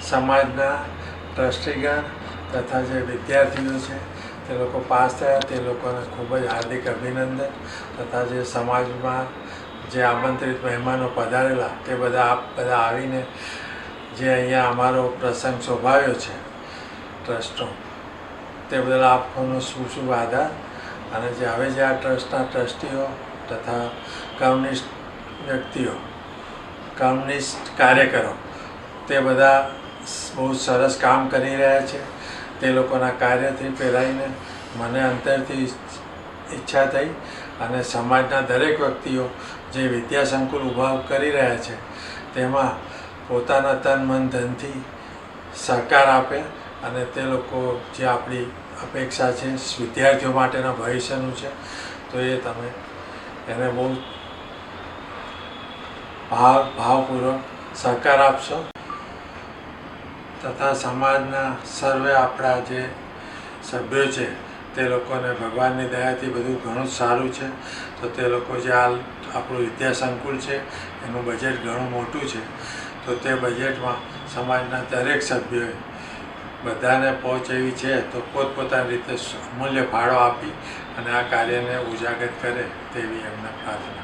સમાજના ટ્રસ્ટીગણ તથા જે વિદ્યાર્થીઓ છે તે લોકો પાસ થયા તે લોકોને ખૂબ જ હાર્દિક અભિનંદન તથા જે સમાજમાં જે આમંત્રિત મહેમાનો પધારેલા તે બધા આવીને જે અહીંયા અમારો પ્રસંગ શોભાવ્યો છે ટ્રસ્ટનો તે બદલ આપનો શુભ શુભ આભાર. અને જે હવે જે આ ટ્રસ્ટના ટ્રસ્ટીઓ તથા કમ્યુનિસ્ટ વ્યક્તિઓ કમ્યુનિસ્ટ કાર્યકરો તે બધા બહુ સરસ કામ કરી રહ્યા છે. તે લોકોના કાર્યથી પ્રેરાઈને મને અંતરથી ઈચ્છા થઈ અને સમાજના દરેક વ્યક્તિઓ જે વિદ્યા સંકુલ ઊભા કરી રહ્યા છે તેમાં પોતાના તન મન ધનથી સહકાર આપે અને તે લોકો જે આપણી અપેક્ષા છે વિદ્યાર્થીઓ માટેના ભવિષ્યનું છે તો એ તમે એને બહુ ભાવપૂર્વક સહકાર આપશો તથા સમાજના સર્વે આપણા જે સભ્યો છે તે લોકોને ભગવાનની દયાથી બધું ઘણું સારું છે. તો તે લોકો જે આપણું વિદ્યા સંકુલ છે એનું બજેટ ઘણું મોટું છે તો તે બજેટમાં સમાજના દરેક સભ્યોએ બધાને પહોંચ એવી છે તો પોતપોતાની રીતે અમૂલ્ય ફાળો આપી અને આ કાર્યને ઉજાગર કરે તેવી એમને પ્રાર્થના.